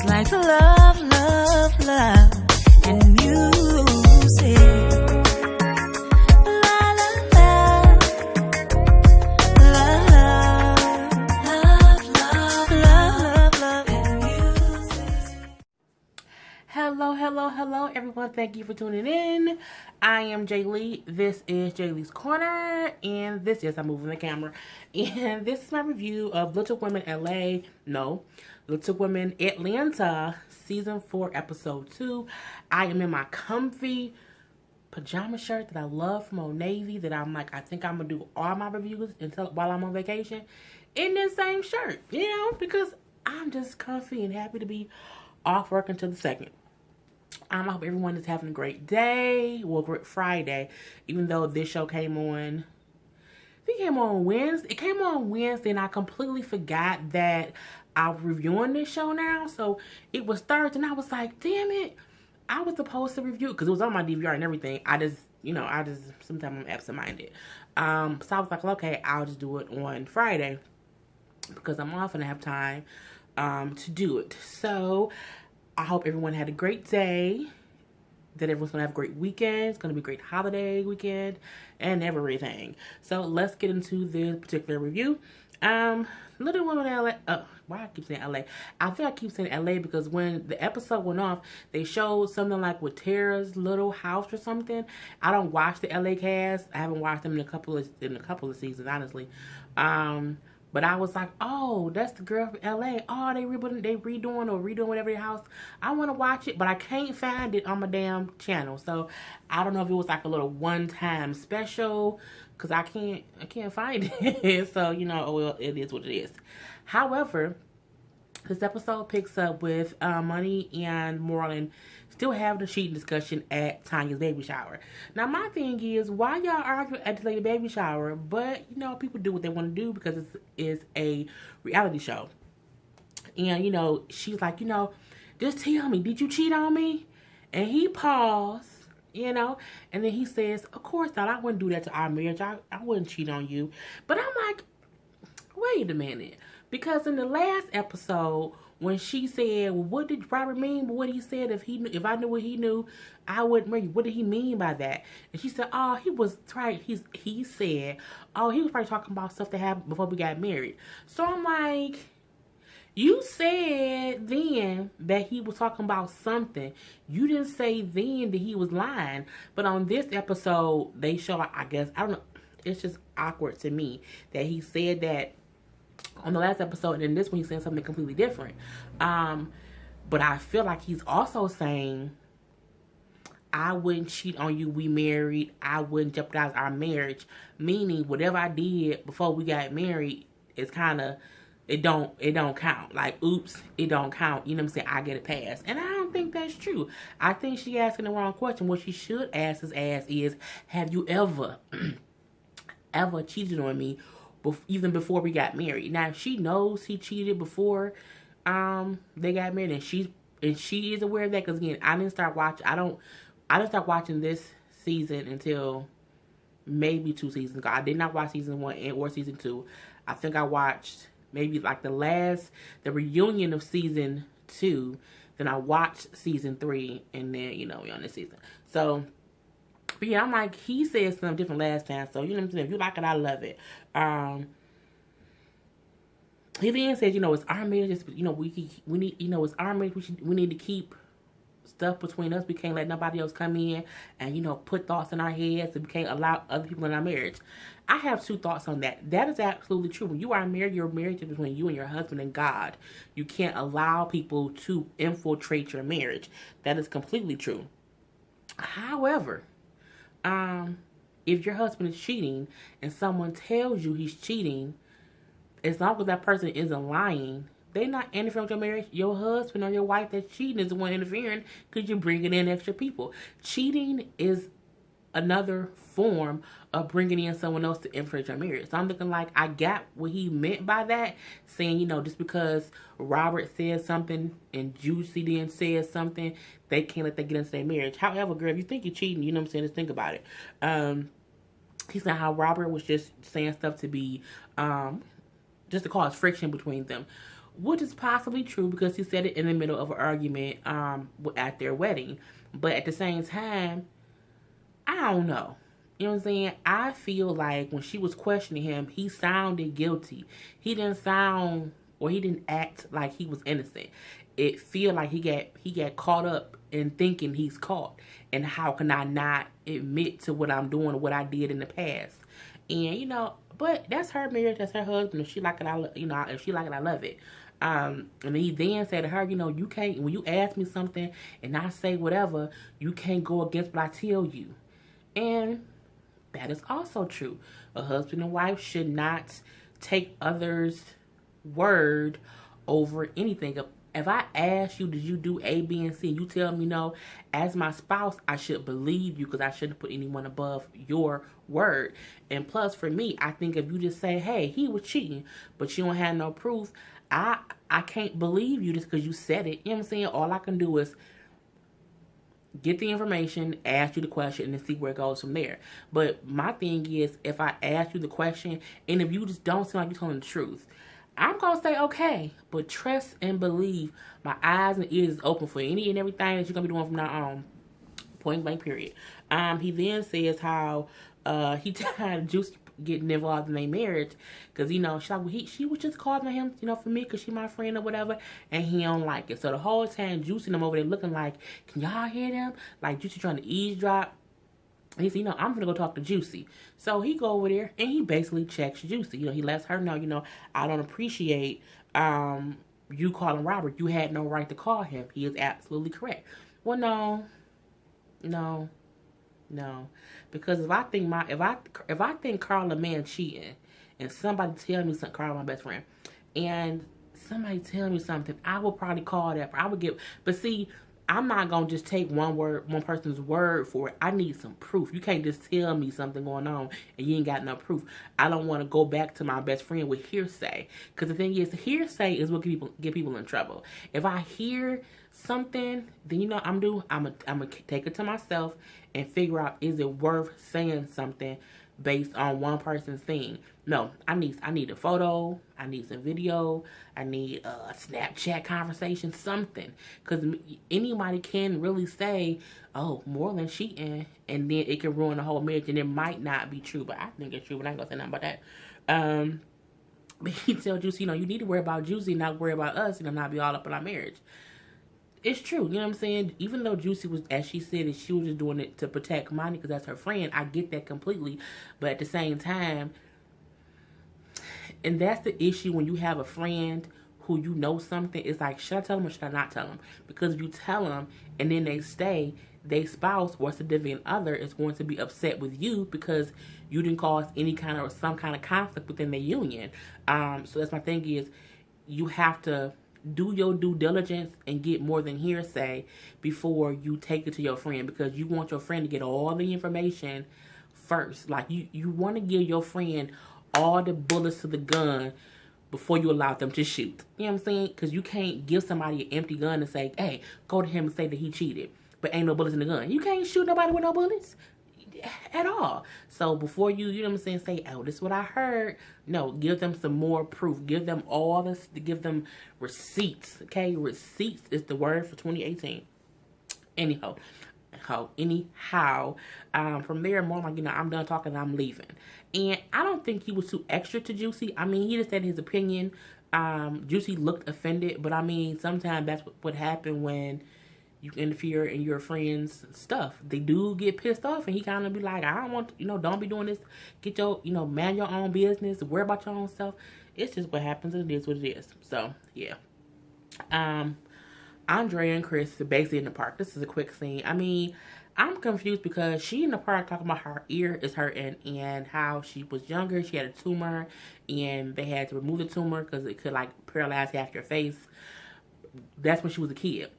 like love, love, love, and music. La, la, la. Love, love, love, love, and music. Hello, everyone. Thank you for tuning in. I am Jay Lee. This is Jay Lee's Corner, and this is, I'm moving the camera, and this is my review of Little Women Little Women Atlanta, Season 4, Episode 2. I am in my comfy pajama shirt that I love from Old Navy, that I'm like, I think I'm going to do all my reviews while I'm on vacation in this same shirt, because I'm just comfy and happy to be off work until the second. I hope everyone is having a great day. Well, great Friday, even though this show came on, I think it came on Wednesday. It came on Wednesday, and I completely forgot that I'm reviewing this show now. So it was Thursday, and I was like, damn it, I was supposed to review it because it was on my DVR and everything. I just sometimes I'm absent-minded. So I was like, okay, I'll just do it on Friday because I'm off and I have time to do it. So I hope everyone had a great day, that everyone's going to have a great weekend. It's going to be a great holiday weekend and everything. So let's get into this particular review. Little Women LA. Why I keep saying LA? I think I keep saying LA because when the episode went off, they showed something like with Tara's little house or something. I don't watch the LA cast. I haven't watched them in a couple of seasons, honestly. But I was like, oh, that's the girl from LA. Oh, they redoing whatever their house. I want to watch it, but I can't find it on my damn channel. So I don't know if it was like a little one-time special, because I can't find it. So, well, it is what it is. However, this episode picks up with Money and Marlon still having a cheating discussion at Tanya's baby shower. Now, my thing is, why y'all argue at the lady baby shower? But, people do what they want to do because it is a reality show. And, she's like, just tell me, did you cheat on me? And he paused, and then he says, of course not. I wouldn't do that to our marriage. I wouldn't cheat on you. But I'm like, wait a minute. Because in the last episode, when she said, well, what did Robert mean? But what he said, if I knew what he knew, I wouldn't marry you. What did he mean by that? And she said, oh, he was trying. He said, oh, he was probably talking about stuff that happened before we got married. So I'm like, you said then that he was talking about something. You didn't say then that he was lying. But on this episode, they show, I guess, I don't know. It's just awkward to me that he said that on the last episode, and in this one he's saying something completely different. But I feel like he's also saying, I wouldn't cheat on you, we married, I wouldn't jeopardize our marriage, meaning whatever I did before we got married is kind of, it don't count. Like, oops, it don't count. You know what I'm saying? I get a pass. And I don't think that's true. I think she asking the wrong question. What she should ask his ass is, have you ever cheated on me even before we got married? Now, if she knows he cheated before they got married, and she is aware of that, because again, I didn't start watching this season until maybe 2 seasons ago. I did not watch season 1 or season 2. I think I watched maybe like the reunion of season 2. Then I watched season 3, and then we on this season. So, but yeah, I'm like, he said something different last time. So, you know what I'm saying? If you like it, I love it. He then says, it's our marriage. We need, it's our marriage. We need to keep stuff between us. We can't let nobody else come in and, put thoughts in our heads. And we can't allow other people in our marriage. I have 2 thoughts on that. That is absolutely true. When you are married, your marriage is between you and your husband and God. You can't allow people to infiltrate your marriage. That is completely true. However, if your husband is cheating and someone tells you he's cheating, as long as that person isn't lying, they're not interfering with your marriage. Your husband or your wife that's cheating is the one interfering because you're bringing in extra people. Cheating is another form of bringing in someone else to infiltrate your marriage. So I'm looking like I got what he meant by that, saying, just because Robert said something and Juicy then said something, they can't let that get into their marriage. However, girl, if you think you're cheating, you know what I'm saying, just think about it. He said how Robert was just saying stuff to be, just to cause friction between them. which is possibly true because he said it in the middle of an argument at their wedding. But at the same time, I don't know. You know what I'm saying? I feel like when she was questioning him, he sounded guilty. He didn't sound, or he didn't act like he was innocent. It feel like he got caught up in thinking he's caught. And how can I not admit to what I'm doing or what I did in the past? And but that's her marriage, that's her husband. If she like it, if she like it, I love it. And he then said to her, you can't, when you ask me something and I say whatever, you can't go against what I tell you. And that is also true. A husband and wife should not take others' word over anything. If I ask you, did you do A, B, and C, and you tell me no, as my spouse, I should believe you because I shouldn't put anyone above your word. And plus, for me, I think if you just say, hey, he was cheating, but you don't have no proof, I can't believe you just because you said it. You know what I'm saying? All I can do is get the information, ask you the question, and then see where it goes from there. But my thing is, if I ask you the question, and if you just don't seem like you're telling the truth, I'm going to say, okay, but trust and believe. My eyes and ears is open for any and everything that you're going to be doing from now on. Point blank, period. He then says how he tired of Juicy getting involved in their marriage because, she's like, well, she was just calling him, for me because she my friend or whatever, and he don't like it. So the whole time, Juicy and them over there looking like, can y'all hear them? Like, Juicy trying to eavesdrop. He said, I'm going to go talk to Juicy. So he go over there, and he basically checks Juicy. He lets her know, I don't appreciate you calling Robert. You had no right to call him. He is absolutely correct. Well, no. Because if I think Karla man cheating, and somebody tell me something, Karla my best friend, and somebody tell me something, I will probably call that. I would get, but see, I'm not going to just take one person's word for it. I need some proof. You can't just tell me something going on and you ain't got no proof. I don't want to go back to my best friend with hearsay. Because the thing is, hearsay is what get people in trouble. If I hear something, then I'm going to take it to myself and figure out, is it worth saying something based on one person's thing? No, I need a photo, I need some video, I need a Snapchat conversation, something. Because anybody can really say, oh, more than cheating, and then it can ruin the whole marriage, and it might not be true, but I think it's true, but I ain't gonna say nothing about that. But he tells Juicy, you need to worry about Juicy, not worry about us, not be all up in our marriage. It's true, you know what I'm saying? Even though Juicy was, as she said, she was just doing it to protect money because that's her friend. I get that completely. But at the same time, and that's the issue when you have a friend who something, it's like, should I tell them or should I not tell them? Because if you tell them and then they stay, their spouse or significant other is going to be upset with you because you didn't cause some kind of conflict within the union. So that's my thing is, you have to do your due diligence and get more than hearsay before you take it to your friend, because you want your friend to get all the information first. Like, you want to give your friend all the bullets to the gun before you allow them to shoot. You know what I'm saying? Because you can't give somebody an empty gun and say, hey, go to him and say that he cheated, but ain't no bullets in the gun. You can't shoot nobody with no bullets at all. So before you know what I'm saying, say, oh, this is what I heard. No, give them some more proof. Give them all this, give them receipts. Okay, receipts is the word for 2018. Anyhow, from there, more like, I'm done talking, I'm leaving. And I don't think he was too extra to Juicy. I mean, he just said his opinion. Juicy looked offended, but I mean, sometimes that's what happened when you interfere in your friends' stuff. They do get pissed off, and he kind of be like, I don't want, don't be doing this. Get your, man your own business. Worry about your own stuff. It's just what happens, and it is what it is. So, yeah. Andrea and Chris are basically in the park. This is a quick scene. I mean, I'm confused because she in the park talking about her ear is hurting and how she was younger. She had a tumor, and they had to remove the tumor because it could, paralyze half your face. That's when she was a kid.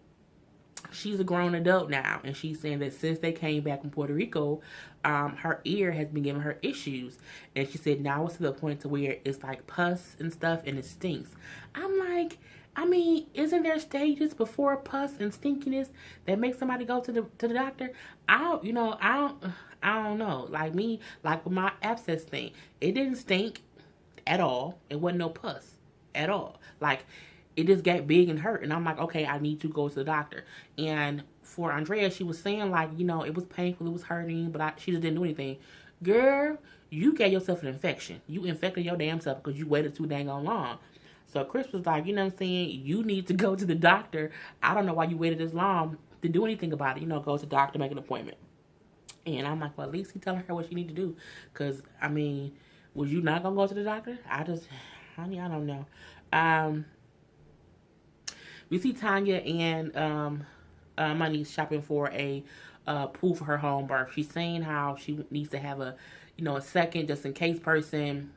She's a grown adult now, and she's saying that since they came back from Puerto Rico, her ear has been giving her issues. And she said now it's to the point to where it's like pus and stuff, and it stinks. I'm like, I mean, isn't there stages before pus and stinkiness that make somebody go to the doctor? I don't know. Like me, like with my abscess thing, it didn't stink at all. It wasn't no pus at all. Like, it just got big and hurt. And I'm like, okay, I need to go to the doctor. And for Andrea, she was saying like, it was painful, it was hurting, but she just didn't do anything. Girl, you gave yourself an infection. You infected your damn self because you waited too dang on long. So Chris was like, you know what I'm saying? You need to go to the doctor. I don't know why you waited this long to do anything about it. Go to the doctor, make an appointment. And I'm like, well, at least he telling her what she need to do. Because, I mean, was you not going to go to the doctor? Honey, I don't know. We see Tanya and Money shopping for a pool for her home birth. She's saying how she needs to have a second just in case person.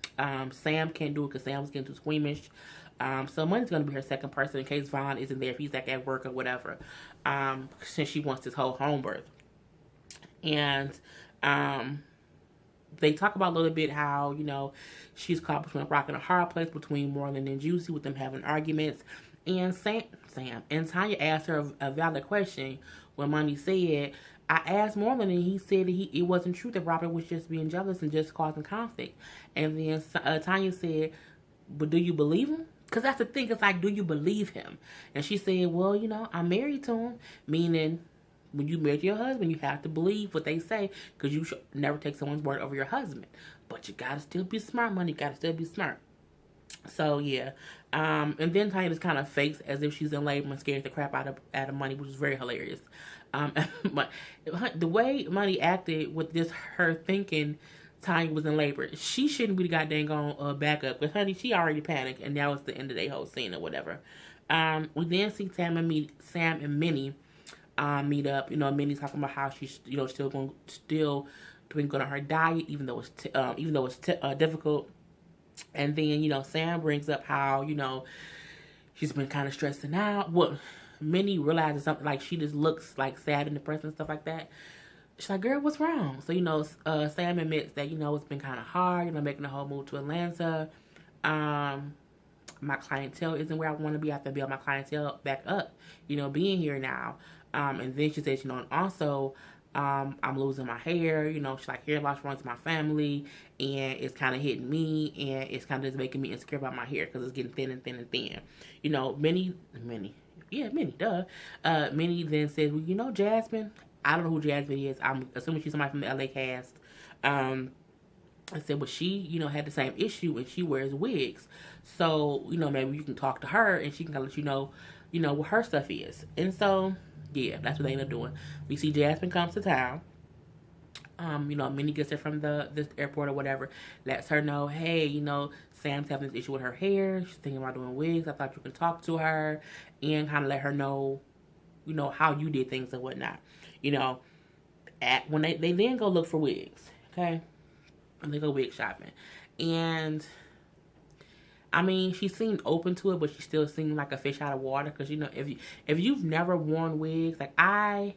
Sam can't do it because Sam's getting too squeamish. So Money's going to be her second person in case Vaughn isn't there, if he's like at work or whatever, since she wants this whole home birth. And they talk about a little bit how, she's caught between a rock and a hard place between Marlon and Juicy, with them having arguments. And Sam and Tanya asked her a valid question when Money said, I asked Marlon and he said that it wasn't true, that Robert was just being jealous and just causing conflict. And then Tanya said, but do you believe him? Because that's the thing. It's like, do you believe him? And she said, well, I'm married to him. Meaning, when you marry your husband, you have to believe what they say, because you should never take someone's word over your husband. But you got to still be smart, Money. You got to still be smart. So, yeah. And then Tanya just kind of fakes as if she's in labor and scares the crap out of Money, which is very hilarious. But the way Money acted with this, her thinking Tanya was in labor, she shouldn't be the goddamn on backup. Because, honey, she already panicked, and that was the end of their whole scene or whatever. We then see Sam and Minnie meet up. Minnie's talking about how she's still doing good on her diet, even though it's difficult. And then Sam brings up how she's been kind of stressing out. Well, Minnie realizes something, like she just looks like sad and depressed and stuff like that. She's like, girl, what's wrong? So Sam admits that it's been kind of hard, making the whole move to Atlanta. My clientele isn't where I want to be. I have to build my clientele back up, being here now. And then she says, and also, I'm losing my hair. She's like, hair loss runs in my family, and it's kind of hitting me, and it's kind of just making me insecure about my hair because it's getting thin and thin and thin. Minnie, duh. Minnie then says, well, Jasmine. I don't know who Jasmine is. I'm assuming she's somebody from the LA cast. I said, well, she, had the same issue, and she wears wigs. So, maybe you can talk to her, and she can let you know, what her stuff is. And so, yeah, that's what they end up doing. We see Jasmine comes to town. Minnie gets her from this airport or whatever, lets her know, hey, Sam's having this issue with her hair. She's thinking about doing wigs. I thought you could talk to her and kind of let her know, how you did things and whatnot. When they then go look for wigs, okay? And they go wig shopping. And, I mean, she seemed open to it, but she still seemed like a fish out of water. Because, if you've never worn wigs, like, I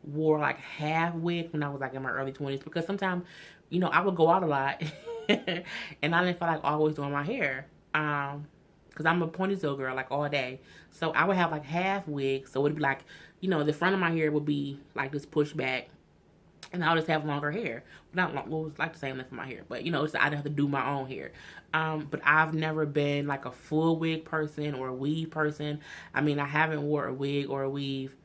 wore, like, half wig when I was, like, in my early 20s. Because sometimes, I would go out a lot. And I didn't feel like always doing my hair. Because I'm a ponytail girl, like, all day. So, I would have, like, half wig. So, it would be, like, the front of my hair would be, like, this pushed back. And I'll just have longer hair. Not long, well, it's like the same length for my hair. But, I'd have to do my own hair. But I've never been, like, a full wig person or a weave person. I mean, I haven't wore a wig or a weave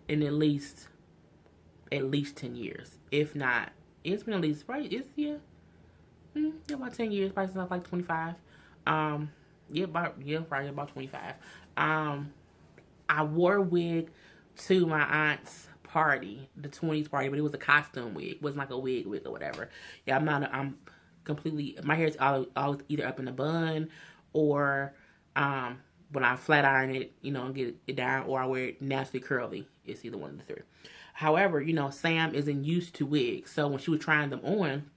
in at least 10 years. If not, it's been at least, right? About 10 years. Probably since I was, like, 25. Probably about 25. I wore a wig to my aunt's party, the 20s party, but it was a costume wig. It wasn't like a wig or whatever. Yeah, I'm completely, my hair is always either up in a bun or when I flat iron it, and get it down, or I wear it naturally curly. It's either one of the three. However, Sam isn't used to wigs, so when she was trying them on,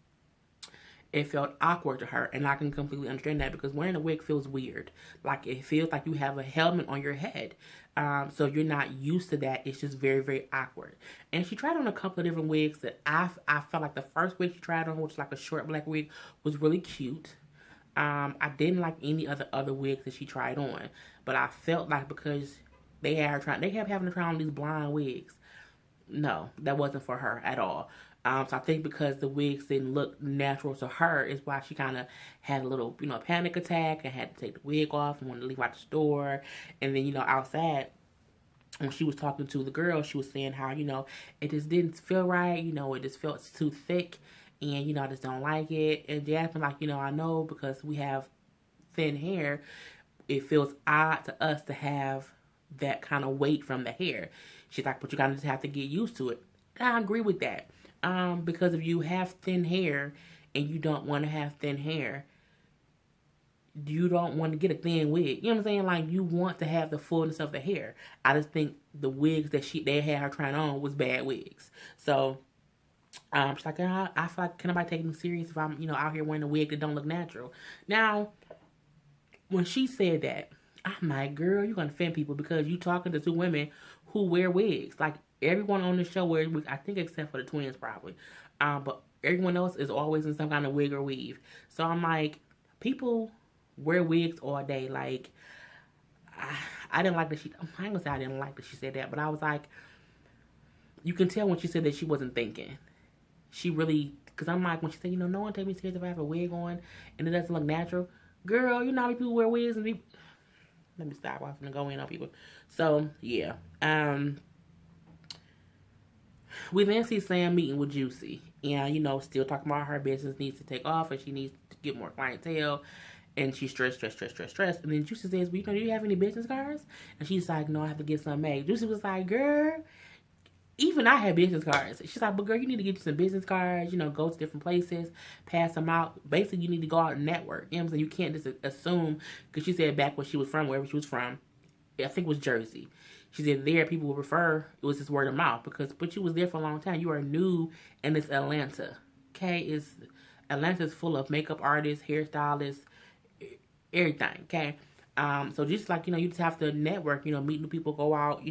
it felt awkward to her, and I can completely understand that because wearing a wig feels weird. Like, it feels like you have a helmet on your head. So if you're not used to that, it's just very, very awkward. And she tried on a couple of different wigs that I felt like the first wig she tried on, which was like a short black wig, was really cute. I didn't like any other wigs that she tried on, but I felt like because they kept having to try on these blonde wigs. No, that wasn't for her at all. So I think because the wigs didn't look natural to her is why she kind of had a little, panic attack and had to take the wig off and wanted to leave out the store. And then, outside, when she was talking to the girl, she was saying how, it just didn't feel right. It just felt too thick and, I just don't like it. And Jasmine, like, I know because we have thin hair, it feels odd to us to have that kind of weight from the hair. She's like, but you kind of just have to get used to it. And I agree with that. Because if you have thin hair and you don't want to have thin hair, you don't want to get a thin wig. You know what I'm saying? Like, you want to have the fullness of the hair. I just think the wigs that they had her trying on was bad wigs. So, she's like, I feel like, can nobody take me serious if I'm, out here wearing a wig that don't look natural? Now, when she said that, I'm like, girl, you're going to offend people because you talking to two women who wear wigs. Like, everyone on the show wears wigs, I think except for the twins probably. But everyone else is always in some kind of wig or weave. So I'm like, people wear wigs all day. Like, I didn't like that she, I ain't gonna say I didn't like that she said that, but I was like, you can tell when she said that she wasn't thinking. She really, because I'm like, when she said, no one take me serious if I have a wig on and it doesn't look natural. Girl, you know how many people wear wigs and people, let me stop. I'm gonna go in on people. So, yeah. We then see Sam meeting with Juicy. And, still talking about her business needs to take off and she needs to get more clientele. And she's stressed. And then Juicy says, well, do you have any business cards? And she's like, no, I have to get some made. Juicy was like, girl, even I have business cards. She's like, but girl, you need to get you some business cards, go to different places, pass them out. Basically, you need to go out and network. You know what I'm saying? You can't just assume, because she said back where she was from, wherever she was from, I think it was Jersey. She said there people would refer, it was just word of mouth, but you was there for a long time. You are new and it's Atlanta. Okay? Atlanta's full of makeup artists, hairstylists, everything. Okay? So just like, you just have to network, meet new people, go out,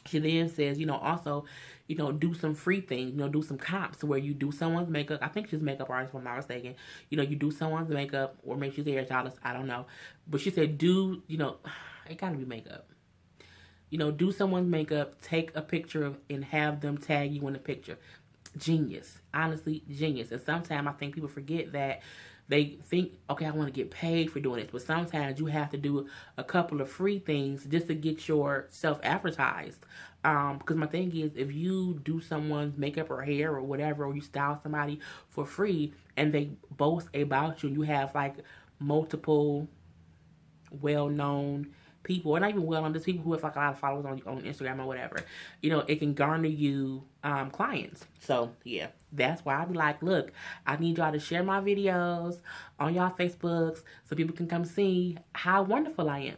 She then says, also, do some free things, do some comps where you do someone's makeup. I think she's a makeup artist, if I'm not mistaken. You do someone's makeup, or maybe she's a hairstylist. I don't know. But she said, it gotta be makeup. Do someone's makeup, take a picture and have them tag you in the picture. Genius. Honestly, genius. And sometimes I think people forget that they think, okay, I want to get paid for doing this. But sometimes you have to do a couple of free things just to get yourself advertised. Because my thing is, if you do someone's makeup or hair or whatever, or you style somebody for free and they boast about you and you have like multiple well-known people, or not even well-known, just people who have like a lot of followers on Instagram or whatever, it can garner you clients. So yeah, that's why I be like, look, I need y'all to share my videos on y'all Facebooks so people can come see how wonderful I am.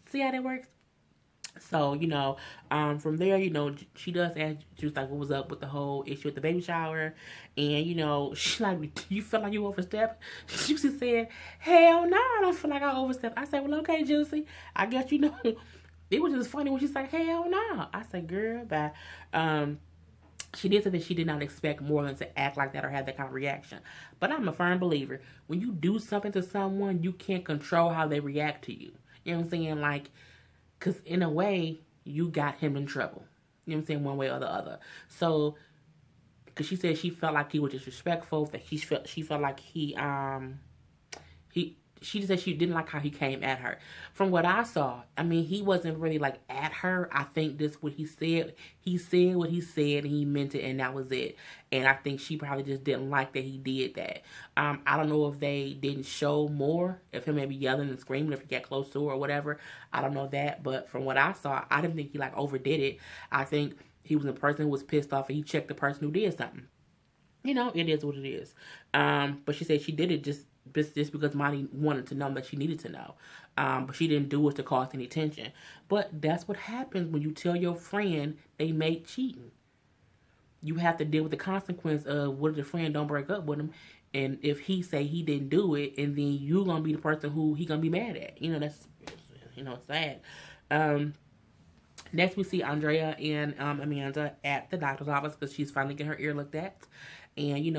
See how that works? So, from there, she does ask, she was like, what was up with the whole issue with the baby shower? And, she like, do you feel like you overstepped? Juicy said, hell no, I don't feel like I overstepped. I said, well, okay, Juicy, I guess, it was just funny when she said, hell no. I said, girl, bye. She did say that she did not expect Morgan to act like that or have that kind of reaction. But I'm a firm believer. When you do something to someone, you can't control how they react to you. You know what I'm saying? Like, because in a way, you got him in trouble. You know what I'm saying? One way or the other. So, because she said she felt like he was disrespectful, that she felt like she said she didn't like how he came at her. From what I saw, I mean, he wasn't really like at her. I think this what he said what he said and he meant it and that was it. And I think she probably just didn't like that he did that. I don't know if they didn't show more of him maybe yelling and screaming if he got close to her or whatever. I don't know that. But from what I saw, I didn't think he like overdid it. I think he was a person who was pissed off and he checked the person who did something. It is what it is. But she said she did it just because Monty wanted to know that she needed to know. But she didn't do it to cause any tension. But that's what happens when you tell your friend they made cheating. You have to deal with the consequence of what if the friend don't break up with him. And if he say he didn't do it, and then you going to be the person who he going to be mad at. That's, sad. Next we see Andrea and Amanda at the doctor's office because she's finally getting her ear looked at. And,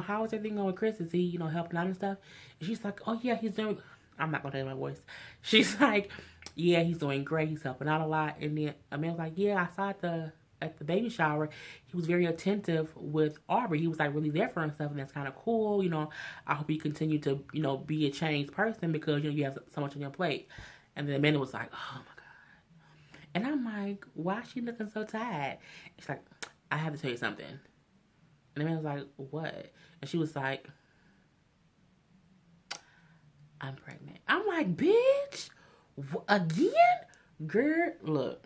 how is everything going with Chris? Is he, helping out and stuff? And she's like, oh, yeah, he's doing... I'm not going to tell you my voice. She's like, yeah, he's doing great. He's helping out a lot. And then Amanda's like, yeah, I saw at the at the baby shower, he was very attentive with Aubrey. He was like really there for her and stuff, and that's kind of cool. I hope you continue to be a changed person because you have so much on your plate. And then Amanda was like, oh my god. And I'm like, why is she looking so tired? She's like, I have to tell you something. And Amanda was like, what? And she was like, I'm pregnant. I'm like, bitch, again? Girl, look.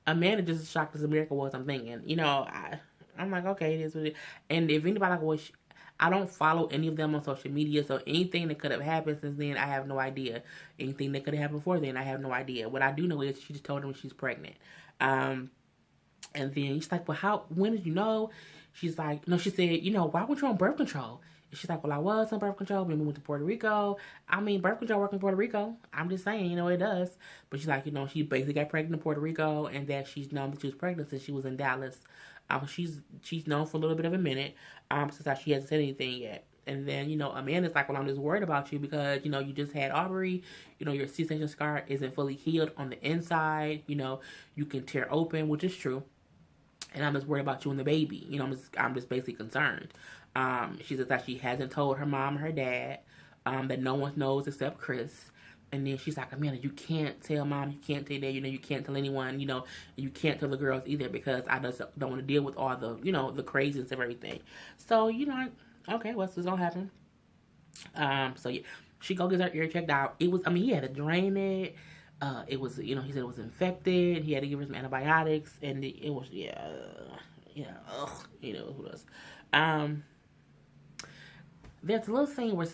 Amanda just as shocked as America was, I'm thinking. I'm like, okay, it is what it is. And if anybody like, well, I don't follow any of them on social media, so anything that could have happened since then, I have no idea. Anything that could have happened before then, I have no idea. What I do know is she just told him she's pregnant. And then he's like, well, when did you know? She's like, no, she said, why weren't you on birth control? And she's like, well, I was on birth control, but we went to Puerto Rico. I mean, birth control works in Puerto Rico. I'm just saying, it does. But she's like, she basically got pregnant in Puerto Rico, and that she's known that she was pregnant since she was in Dallas. She's known for a little bit of a minute, since she hasn't said anything yet. And then, Amanda's like, well, I'm just worried about you because, you just had Aubrey. Your C-section scar isn't fully healed on the inside. You can tear open, which is true. And I'm just worried about you and the baby. I'm just basically concerned. She says that she hasn't told her mom or her dad, that no one knows except Chris. And then she's like, Amanda, you can't tell mom, you can't tell dad, you can't tell anyone, you can't tell the girls either because I just don't want to deal with all the, the craziness of everything. So, okay, what's gonna happen? So yeah, she go get her ear checked out. He had to drain it. It was, he said it was infected. He had to give her some antibiotics, and it was, who does? There's a little scene where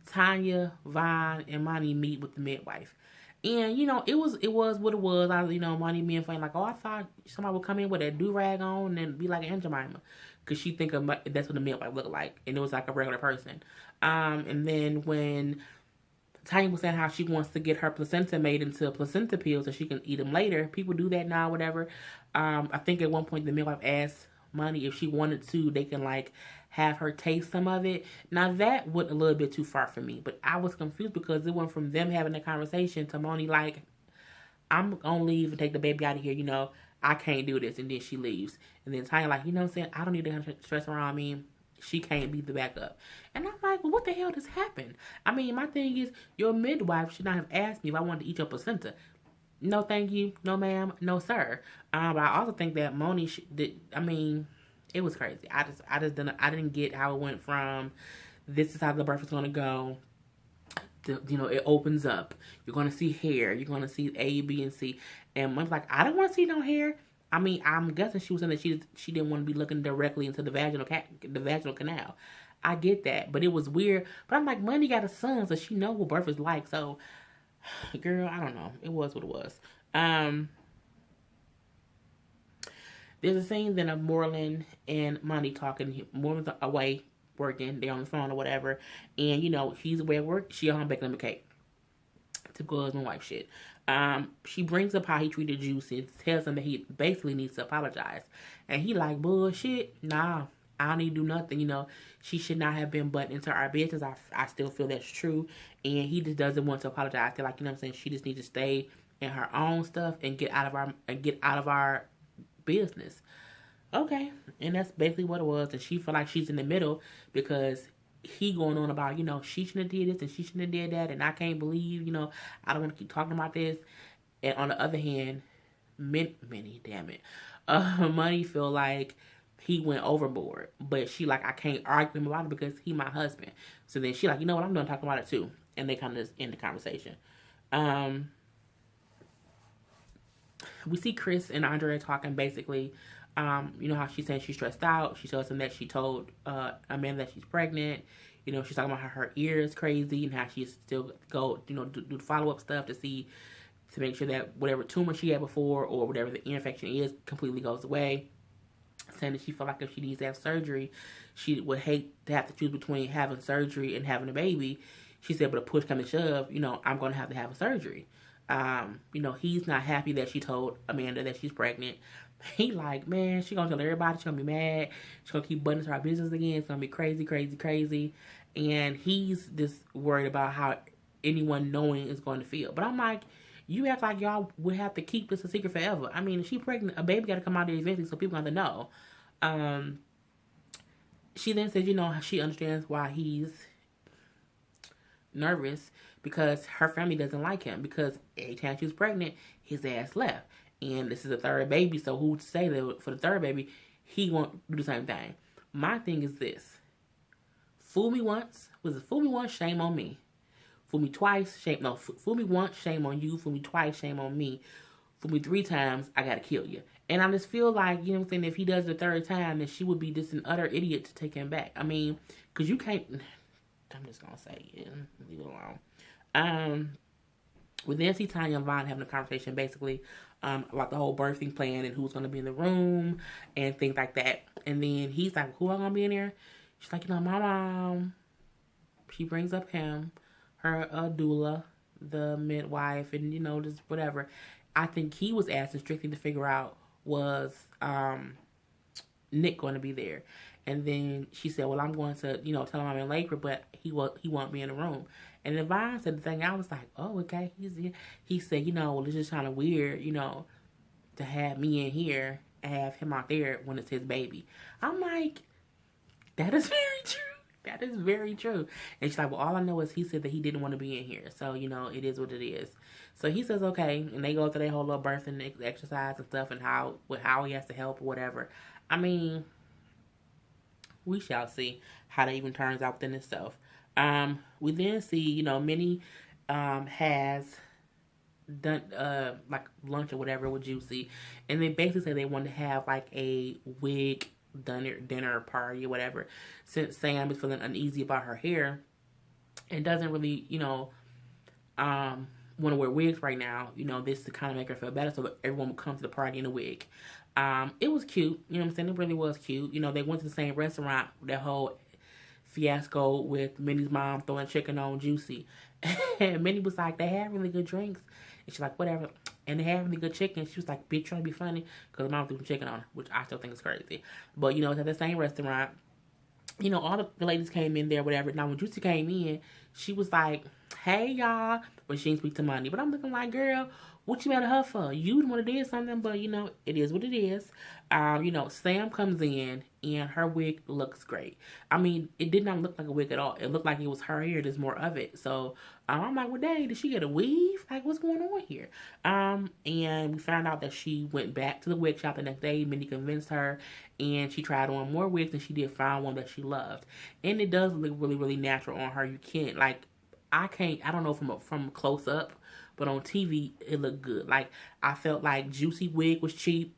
Tanya, Vaughn, and Monty meet with the midwife. And, it was what it was. Monty being funny, like, oh, I thought somebody would come in with a do-rag on and be like an Aunt Jemima. Because she think of that's what the midwife looked like. And it was like a regular person. And then when Tanya was saying how she wants to get her placenta made into placenta pills so she can eat them later. People do that now, whatever. I think at one point the midwife asked Money if she wanted to, they can like have her taste some of it. Now that went a little bit too far for me, but I was confused because it went from them having a conversation to Moni like, I'm gonna leave and take the baby out of here, I can't do this, and then she leaves. And then Tanya like, what I'm saying? I don't need to have stress around me. She can't be the backup. And I'm like, well, what the hell just happened? My thing is, your midwife should not have asked me if I wanted to eat your placenta. No, thank you. No, ma'am. No, sir. But I also think that Moni it was crazy. I didn't get how it went from this is how the birth is going to go. It opens up. You're going to see hair. You're going to see A, B, and C. And Mom's like, I don't want to see no hair. I'm guessing she was saying that she didn't want to be looking directly into the vaginal canal. I get that, but it was weird. But I'm like, Money got a son, so she know what birth is like. So, girl, I don't know. It was what it was. There's a scene then of Moreland and Money talking. Moreland's away working. They're on the phone or whatever. And, he's away at work. She at home baking him a cake. Typical husband wife shit. She brings up how he treated Juice and tells him that he basically needs to apologize. And he like, bullshit. Nah, I don't need to do nothing. She should not have been butting into our business. I still feel that's true. And he just doesn't want to apologize. They're like, she just needs to stay in her own stuff and get out of our business. Okay. And that's basically what it was. And she feel like she's in the middle because he going on about, she shouldn't have did this and she shouldn't have did that. And I can't believe, I don't want to keep talking about this. And on the other hand, Money feel like he went overboard. But she like, I can't argue him about it because he my husband. So then she like, you know what, I'm done talking about it too. And they kind of just end the conversation. We see Chris and Andrea talking basically. How she said she's stressed out. She tells him that she told Amanda that she's pregnant. She's talking about how her ear is crazy and how she still go, do follow-up stuff to make sure that whatever tumor she had before or whatever the ear infection is completely goes away. Saying that she felt like if she needs to have surgery, she would hate to have to choose between having surgery and having a baby. She said, but a push come to shove, I'm going to have a surgery. He's not happy that she told Amanda that she's pregnant. He like, man, she gonna tell everybody, she gonna be mad, she gonna keep butting to our business again, it's gonna be crazy, crazy, crazy. And he's just worried about how anyone knowing is going to feel. But I'm like, you act like y'all would have to keep this a secret forever. I mean, if she pregnant, a baby gotta come out there eventually, so people have to know. Um, she then says, she understands why he's nervous because her family doesn't like him because every time she was pregnant, his ass left. And this is the third baby, so who'd say that for the third baby, he won't do the same thing. My thing is this. Fool me once, shame on me. Fool me twice, fool me once, shame on you. Fool me twice, shame on me. Fool me 3 times, I gotta kill you. And I just feel like, if he does it the third time, then she would be just an utter idiot to take him back. I mean, because you can't, I'm just gonna say it, leave it alone. We then see Tanya and Vaughn having a conversation basically about the whole birthing plan and who's going to be in the room and things like that. And then he's like, who are going to be in there? She's like, my mom. She brings up him, her doula, the midwife, and, just whatever. I think he was asking strictly to figure out was Nick going to be there. And then she said, well, I'm going to, tell him I'm in labor, but he won't be in the room. And then Vaughn said the thing, I was like, oh, okay. He said, well, it's just kind of weird, to have me in here and have him out there when it's his baby. I'm like, that is very true. That is very true. And she's like, well, all I know is he said that he didn't want to be in here. So, it is what it is. So he says, okay. And they go through their whole little birthing exercise and stuff and how he has to help or whatever. I mean, we shall see how that even turns out within itself. We then see, Minnie has done like lunch or whatever with Juicy, and they basically say they want to have like a wig dinner party or whatever, since Sam is feeling uneasy about her hair and doesn't really, want to wear wigs right now. This to kind of make her feel better, so that everyone would come to the party in a wig. It was cute, what I'm saying? It really was cute. They went to the same restaurant, that whole fiasco with Minnie's mom throwing chicken on Juicy. And Minnie was like, they had really good drinks. And she's like, whatever. And they had really good chicken. She was like, bitch, trying to be funny. Because mom threw some chicken on her, which I still think is crazy. But, it's at the same restaurant. All the ladies came in there, whatever. Now, when Juicy came in, she was like, hey, y'all. But she didn't speak to Money. But I'm looking like, girl, what you mad at her for? You would want to do something, but, it is what it is. Sam comes in, and her wig looks great. I mean, it did not look like a wig at all. It looked like it was her hair. There's more of it. So, I'm like, well, dang, did she get a weave? Like, what's going on here? And we found out that she went back to the wig shop the next day. Minnie convinced her, and she tried on more wigs, and she did find one that she loved. And it does look really, really natural on her. You can't, like, I don't know from close up, but on TV, it looked good. Like, I felt like Juicy wig was cheap.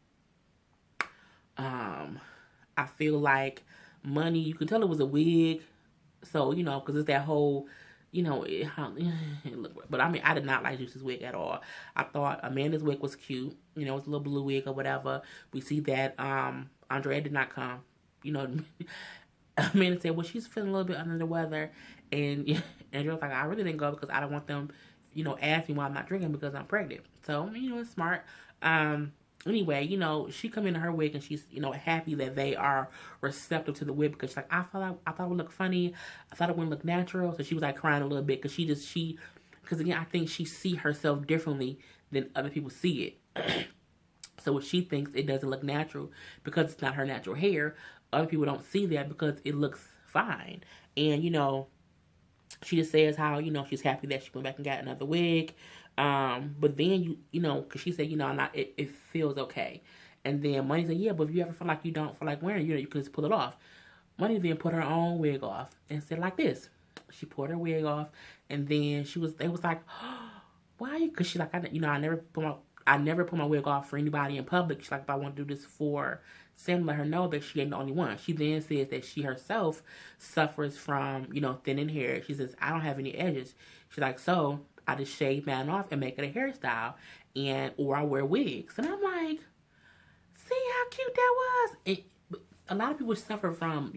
I feel like Money, you could tell it was a wig. So, because it's that whole, it looked, but I mean, I did not like Juicy's wig at all. I thought Amanda's wig was cute. It's a little blue wig or whatever. We see that, Andrea did not come. Amanda said, well, she's feeling a little bit under the weather. And Andrea was like, I really didn't go because I don't want them, ask me why I'm not drinking because I'm pregnant. So, it's smart. Anyway, she come into her wig and she's, happy that they are receptive to the wig because she's like, I thought it would look funny. I thought it wouldn't look natural. So she was like crying a little bit because because again, I think she see herself differently than other people see it. So what she thinks, it doesn't look natural because it's not her natural hair. Other people don't see that because it looks fine. And, she just says how, she's happy that she went back and got another wig. But then, because she said, it feels okay. And then Money said, yeah, but if you ever feel like you don't feel like wearing it, you can just pull it off. Money then put her own wig off and said like this. She pulled her wig off, and then they was like, oh, why? Because she's like, I never put my wig off for anybody in public. She's like, if I want to do this for Sam, let her know that she ain't the only one. She then says that she herself suffers from, thinning hair. She says, I don't have any edges. She's like, so I just shave mine off and make it a hairstyle, or I wear wigs. And I'm like, see how cute that was? A lot of people suffer from,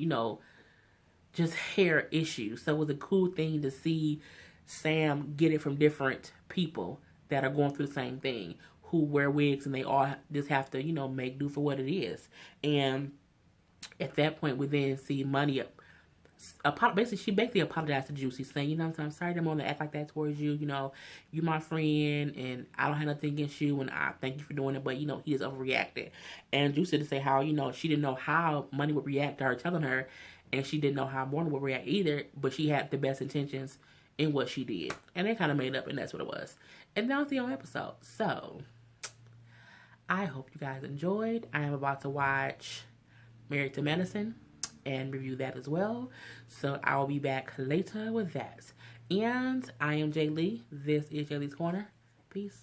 just hair issues. So it was a cool thing to see Sam get it from different people that are going through the same thing, who wear wigs and they all just have to, you know, make do for what it is. And at that point, we then see Money she basically apologized to Juicy, saying, you know what I'm saying, I'm sorry I'm gonna act like that towards you. You know, you're my friend, and I don't have nothing against you, and I thank you for doing it. But you know, he just overreacted. And Juicy to say how, you know, she didn't know how Money would react to her telling her, and she didn't know how Morning would react either. But she had the best intentions in what she did, and they kind of made up, and that's what it was. And that was the whole episode. So I hope you guys enjoyed. I am about to watch Married to Medicine and review that as well. So I'll be back later with that. And I am Jay Lee. This is Jay Lee's Corner. Peace.